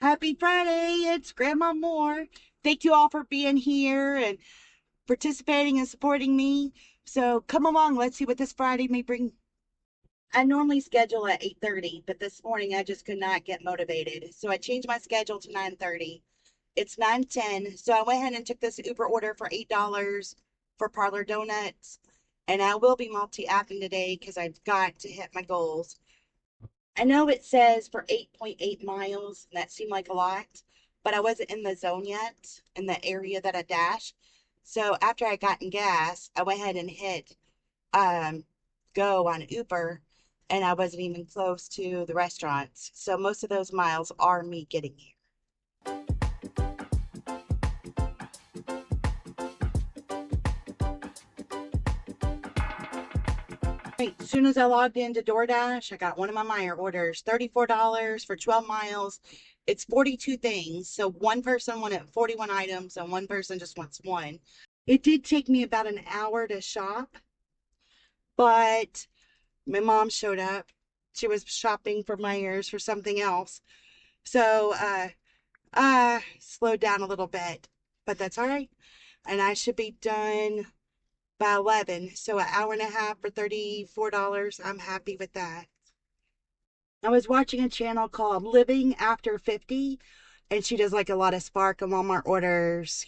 Happy Friday. It's Grandma Moore. Thank you all for being here and participating and supporting me. So come along. Let's see what this Friday may bring. I normally schedule at 8:30, but this morning I just could not get motivated. So I changed my schedule to 9:30. It's 9:10. So I went ahead and took this Uber order for $8 for Parlor Donuts. And I will be multi-apping today because I've got to hit my goals. I know it says for 8.8 miles, and that seemed like a lot, but I wasn't in the zone yet in the area that I dashed. So after I got in gas, I went ahead and hit um, go on Uber, and I wasn't even close to the restaurants. So most of those miles are me getting here. Right, as soon as I logged into DoorDash, I got one of my Meyer orders, $34 for 12 miles. It's 42 things. So one person wanted 41 items and one person just wants one. It did take me about an hour to shop, but my mom showed up. She was shopping for Meyer's for something else. So I slowed down a little bit, but that's all right. And I should be done by 11. So an hour and a half for $34. I'm happy with that. I was watching a channel called Living After 50, and she does like a lot of Spark and Walmart orders,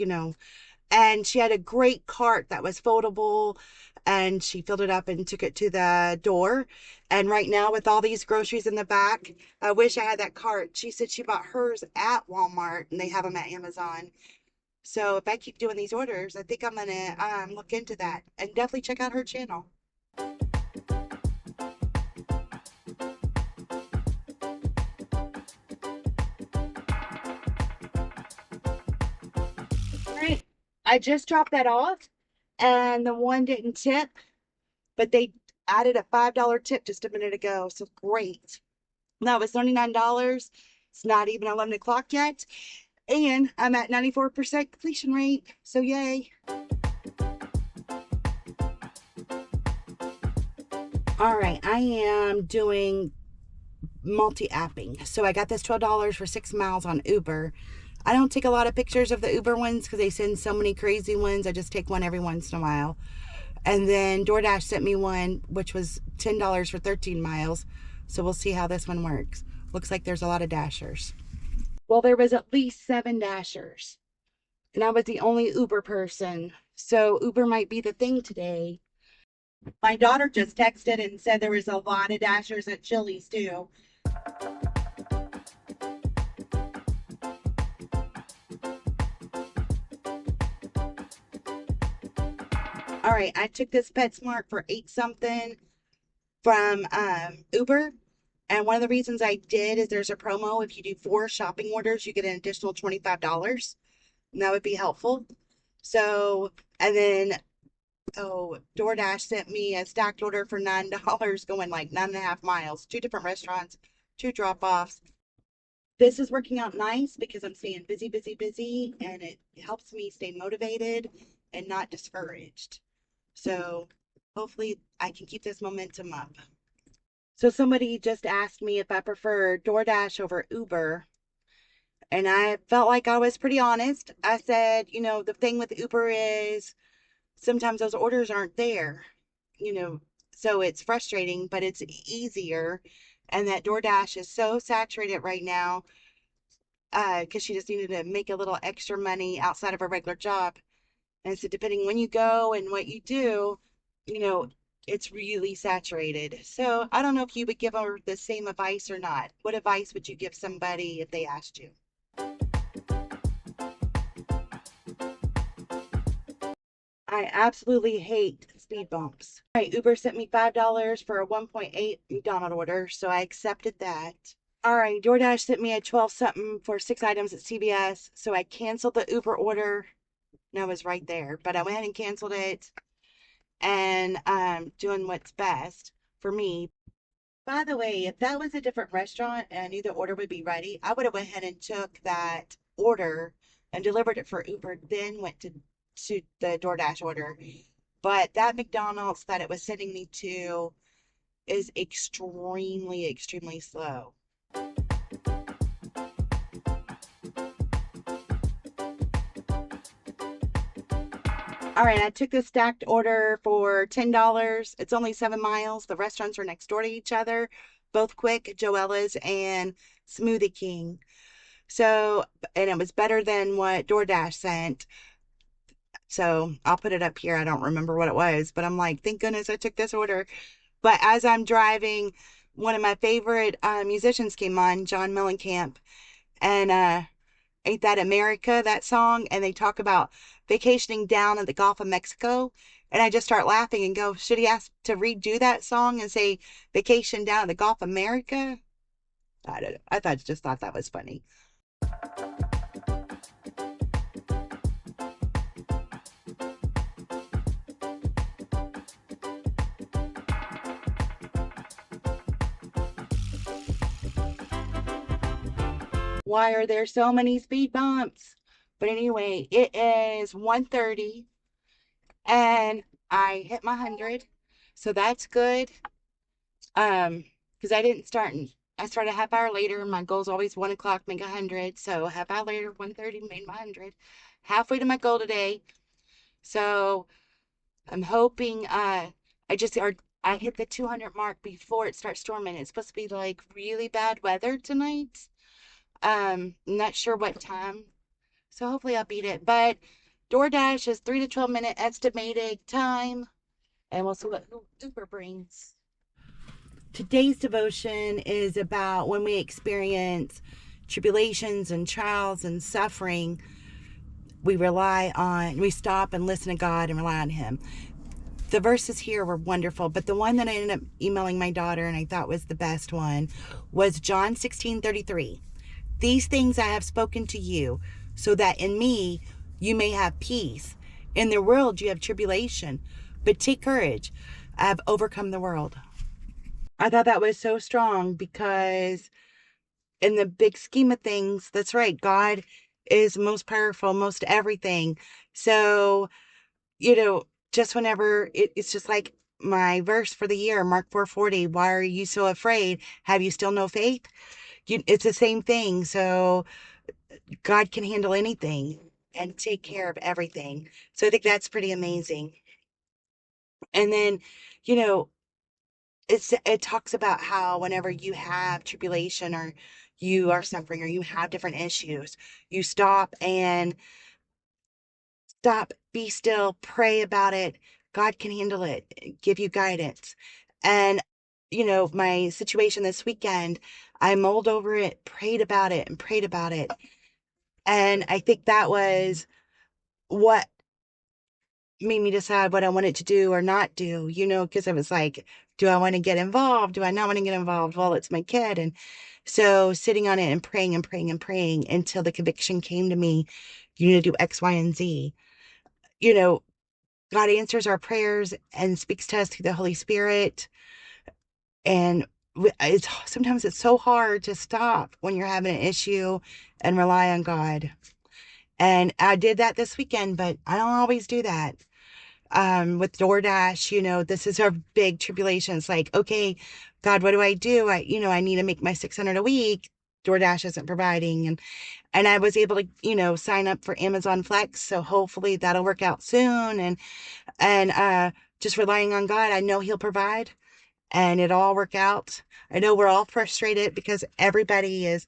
and she had a great cart that was foldable, and she filled it up and took it to the door. And right now, with all these groceries in the back, I wish I had that cart. She said she bought hers at Walmart and they have them at Amazon. So if I keep doing these orders, I think I'm gonna look into that and definitely check out her channel. All right, I just dropped that off, and the one didn't tip, but they added a $5 tip just a minute ago. So great. That was $39. It's not even 11 o'clock yet. And I'm at 94% completion rate. So yay. All right, I am doing multi-apping. So I got this $12 for 6 miles on Uber. I don't take a lot of pictures of the Uber ones because they send so many crazy ones. I just take one every once in a while. And then DoorDash sent me one, which was $10 for 13 miles. So we'll see how this one works. Looks like there's a lot of dashers. Well, there was at least 7 dashers. And I was the only Uber person. So Uber might be the thing today. My daughter just texted and said there was a lot of dashers at Chili's too. All right, I took this PetSmart for 8 something from Uber. And one of the reasons I did is there's a promo. If you do 4 shopping orders, you get an additional $25. And that would be helpful. So, and then, DoorDash sent me a stacked order for $9 going like 9.5 miles, 2 different restaurants, 2 drop-offs. This is working out nice because I'm staying busy, busy, busy, and it helps me stay motivated and not discouraged. So hopefully I can keep this momentum up. So somebody just asked me if I prefer DoorDash over Uber. And I felt like I was pretty honest. I said, the thing with Uber is sometimes those orders aren't there, so it's frustrating, but it's easier. And that DoorDash is so saturated right now because she just needed to make a little extra money outside of her regular job. And so depending when you go and what you do, it's really saturated. So I don't know if you would give her the same advice or not. What advice would you give somebody if they asked you? I absolutely hate speed bumps. All right, Uber sent me $5 for a 1.8 McDonald's order, so I accepted that. All right, DoorDash sent me a 12 something for 6 items at CVS, so I canceled the Uber order. No, it was right there, but I went ahead and canceled it, and I'm doing what's best for me. By the way, if that was a different restaurant and I knew the order would be ready, I would have went ahead and took that order and delivered it for Uber, then went to the DoorDash order. But that McDonald's that it was sending me to is extremely, extremely slow. All right, I took this stacked order for $10. It's only 7 miles. The restaurants are next door to each other, both quick, Joella's and Smoothie King. So, and it was better than what DoorDash sent. So I'll put it up here. I don't remember what it was, but I'm like, thank goodness I took this order. But as I'm driving, one of my favorite musicians came on, John Mellencamp, and Ain't That America, that song, and they talk about vacationing down at the Gulf of Mexico. And I just start laughing and go, should he ask to redo that song and say vacation down at the Gulf of America? I don't know. Just thought that was funny. Why are there so many speed bumps? But anyway, it is 1:30 and I hit my 100. So that's good. Because I started a half hour later. My goal is always 1 o'clock, make 100. So a half hour later, 1:30, made my 100. Halfway to my goal today. So I'm hoping I hit the 200 mark before it starts storming. It's supposed to be like really bad weather tonight. Not sure what time. So hopefully I'll beat it. But DoorDash is 3 to 12 minute estimated time. And we'll see what Uber brings. Today's devotion is about when we experience tribulations and trials and suffering, we stop and listen to God and rely on Him. The verses here were wonderful, but the one that I ended up emailing my daughter and I thought was the best one was John 16:33. These things I have spoken to you, so that in me you may have peace. In the world you have tribulation, but take courage. I have overcome the world. I thought that was so strong because in the big scheme of things, that's right, God is most powerful, most everything. So, just whenever it's just like my verse for the year, Mark 4:40, why are you so afraid? Have you still no faith? It's the same thing. So God can handle anything and take care of everything. So I think that's pretty amazing. And then, you know, it talks about how whenever you have tribulation or you are suffering or you have different issues, you stop, be still, pray about it. God can handle it, give you guidance. And, my situation this weekend, I mulled over it, prayed about it, and prayed about it. And I think that was what made me decide what I wanted to do or not do, because I was like, do I want to get involved? Do I not want to get involved? Well, it's my kid. And so sitting on it and praying and praying and praying until the conviction came to me, you need to do X, Y, and Z. God answers our prayers and speaks to us through the Holy Spirit. And sometimes it's so hard to stop when you're having an issue and rely on God. And I did that this weekend, but I don't always do that. With DoorDash, this is our big tribulation. It's like, okay, God, what do I do? I need to make my 600 a week. DoorDash isn't providing. And I was able to, sign up for Amazon Flex. So hopefully that'll work out soon. And just relying on God, I know He'll provide and it'll all work out. I know we're all frustrated because everybody is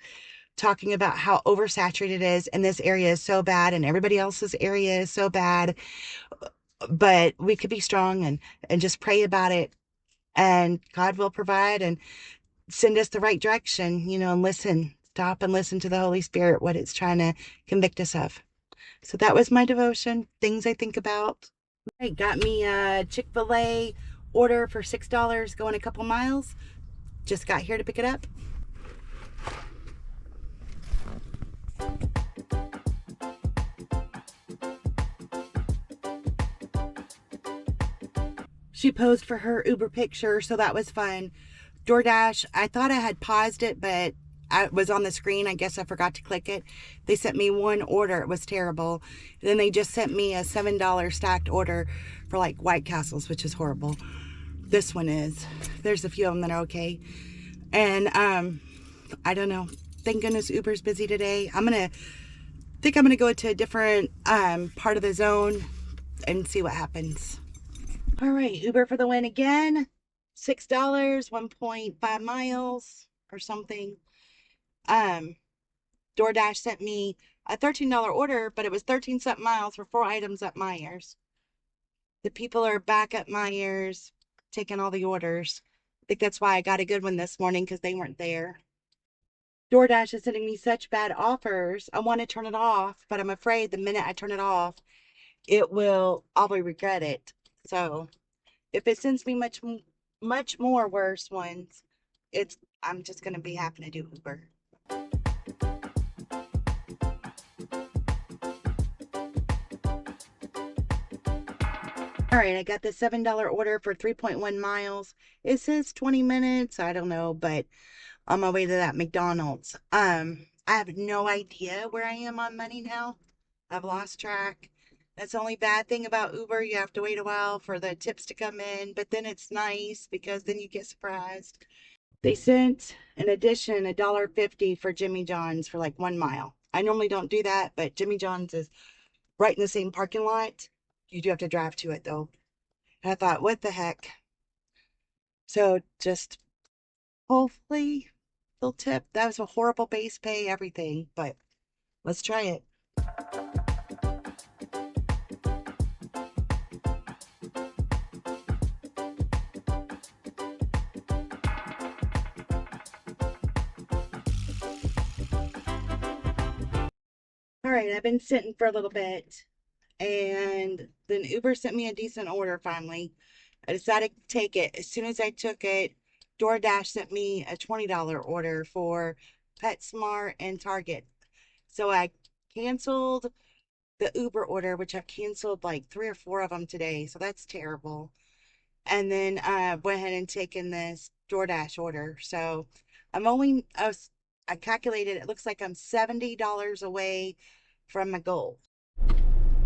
talking about how oversaturated it is and this area is so bad and everybody else's area is so bad. But we could be strong and just pray about it, and God will provide and send us the right direction, and stop and listen to the Holy Spirit, what it's trying to convict us of. So that was my devotion, things I think about. Right, got me a Chick-fil-A order for $6 going a couple miles. Just got here to pick it up. She posed for her Uber picture, so that was fun. DoorDash, I thought I had paused it, but I was on the screen. I guess I forgot to click it. They sent me one order. It was terrible. Then they just sent me a $7 stacked order for like White Castles, which is horrible. This one is. There's a few of them that are okay. And I don't know. Thank goodness Uber's busy today. I think I'm gonna go to a different part of the zone and see what happens. All right, Uber for the win again. $6, 1.5 miles or something. DoorDash sent me a $13 order, but it was 13 something miles for 4 items at Myers. The people are back at Myers taking all the orders. I think that's why I got a good one this morning, because they weren't there. DoorDash is sending me such bad offers. I want to turn it off, but I'm afraid the minute I turn it off, I'll regret it. So if it sends me much more worse ones, I'm just gonna be having to do Uber. All right, I got the $7 order for 3.1 miles. It says 20 minutes. I don't know, but on my way to that McDonald's. I have no idea where I am on money now. I've lost track. That's the only bad thing about Uber. You have to wait a while for the tips to come in, but then it's nice because then you get surprised. They sent, in addition, $1.50 for Jimmy John's for like 1 mile. I normally don't do that, but Jimmy John's is right in the same parking lot. You do have to drive to it though. And I thought, what the heck? So just hopefully they'll tip. That was a horrible base pay, everything, but let's try it. All right, I've been sitting for a little bit, and then Uber sent me a decent order finally. I decided to take it. As soon as I took it, DoorDash sent me a $20 order for PetSmart and Target. So I canceled the Uber order, which I've canceled like 3 or 4 of them today. So that's terrible. And then went ahead and taken this DoorDash order. So I calculated, it looks like I'm $70 away from my goal.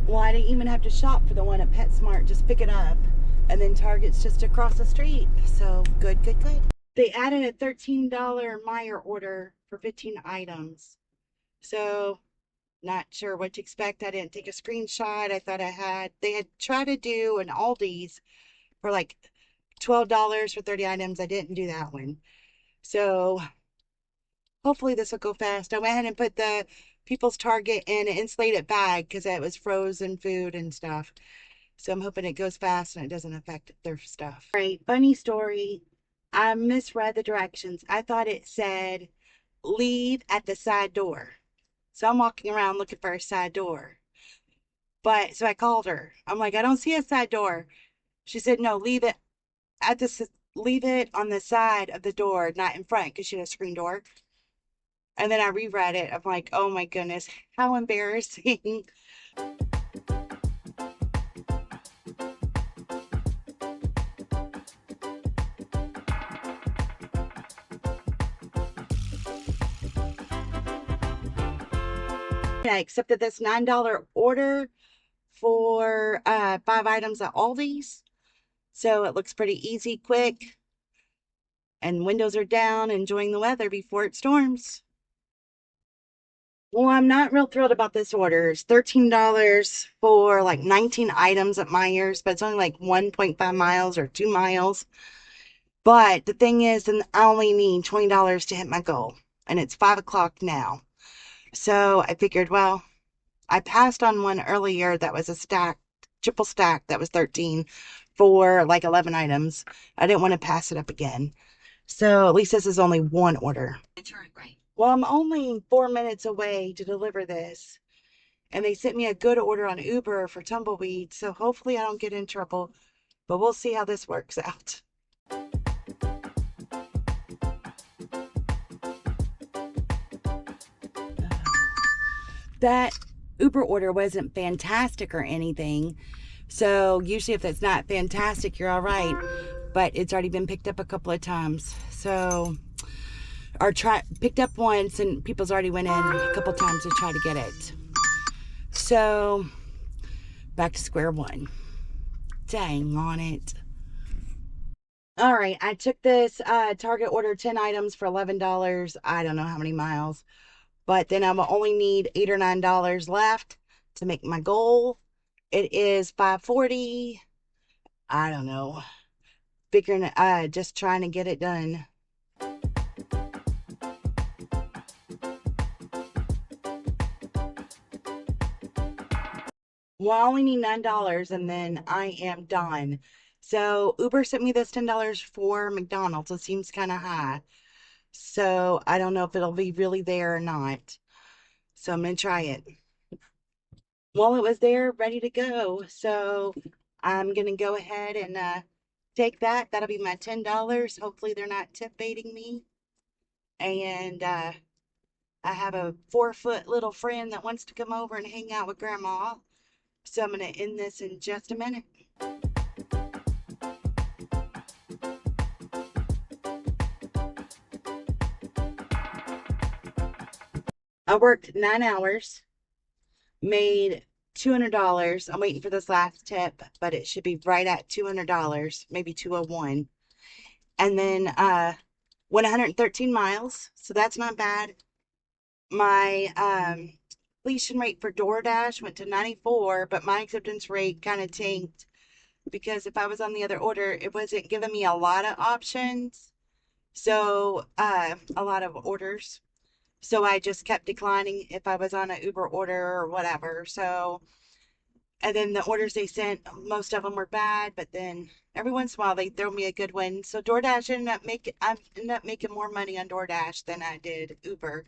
Well, I didn't even have to shop for the one at PetSmart, just pick it up. And then Target's just across the street. So good, good, good. They added a $13 Meijer order for 15 items. So not sure what to expect. I didn't take a screenshot. I thought they had tried to do an Aldi's for like $12 for 30 items. I didn't do that one. So hopefully this will go fast. I went ahead and put the People's Target in an insulated bag because it was frozen food and stuff. So I'm hoping it goes fast and it doesn't affect their stuff. All right, funny story. I misread the directions. I thought it said leave at the side door. So I'm walking around looking for a side door. But so I called her. I'm like, I don't see a side door. She said, no, leave it on the side of the door, not in front, because she had a screen door. And then I reread it. I'm like, oh my goodness, how embarrassing. I accepted this $9 order for 5 items at Aldi's. So it looks pretty easy, quick. And windows are down, enjoying the weather before it storms. Well, I'm not real thrilled about this order. It's $13 for like 19 items at Myers, but it's only like 1.5 miles or 2 miles. But the thing is, then I only need $20 to hit my goal. And it's 5 o'clock now. So I figured, well, I passed on one earlier that was a triple stack that was 13 for like 11 items. I didn't want to pass it up again. So at least this is only one order. Right. Well, I'm only 4 minutes away to deliver this. And they sent me a good order on Uber for tumbleweed. So hopefully I don't get in trouble. But we'll see how this works out. That Uber order wasn't fantastic or anything. So usually if it's not fantastic, you're all right. But it's already been picked up a couple of times. So, picked up once and people's already went in a couple of times to try to get it. So, back to square one. Dang on it. All right, I took this Target order 10 items for $11. I don't know how many miles. But then I will only need $8 or $9 left to make my goal. It is 5:40. I don't know. Figuring, just trying to get it done. Well, I only need $9 and then I am done. So Uber sent me this $10 for McDonald's. It seems kind of high. So I don't know if it'll be really there or not. So I'm gonna try it. Well, it was there ready to go. So I'm gonna go ahead and take that. That'll be my $10. Hopefully they're not tip baiting me. And I have a 4-foot little friend that wants to come over and hang out with Grandma. So I'm gonna end this in just a minute. I worked 9 hours, made $200. I'm waiting for this last tip, but it should be right at $200, maybe 201. And then went 113 miles, so that's not bad. My completion rate for DoorDash went to 94, but my acceptance rate kind of tanked because if I was on the other order, it wasn't giving me a lot of options. So a lot of orders. So I just kept declining if I was on an Uber order or whatever. So, and then the orders they sent, most of them were bad, but then every once in a while they throw me a good one. So DoorDash I ended up making more money on DoorDash than I did Uber.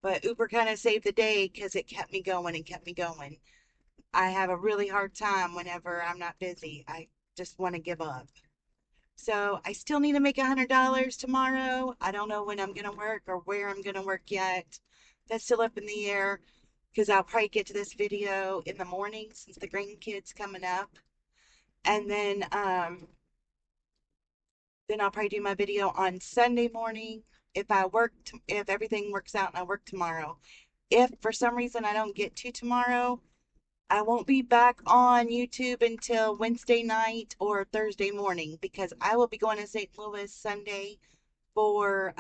But Uber kind of saved the day because it kept me going and kept me going. I have a really hard time whenever I'm not busy. I just want to give up. So I still need to make $100 tomorrow. I don't know when I'm going to work or where I'm going to work yet. That's still up in the air because I'll probably get to this video in the morning since the grandkids coming up. And then I'll probably do my video on Sunday morning if if everything works out and I work tomorrow. If for some reason I don't get to tomorrow, I won't be back on YouTube until Wednesday night or Thursday morning because I will be going to St. Louis Sunday for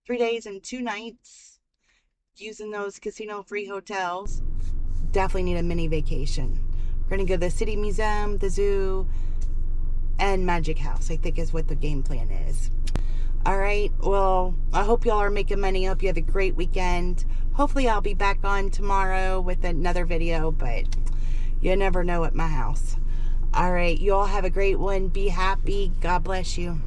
3 days and 2 nights using those casino free hotels. Definitely need a mini vacation. We're going to go to the City Museum, the zoo, and Magic House, I think is what the game plan is. All right, well, I hope y'all are making money. I hope you have a great weekend. Hopefully I'll be back on tomorrow with another video, but you never know at my house. All right, you all have a great one. Be happy. God bless you.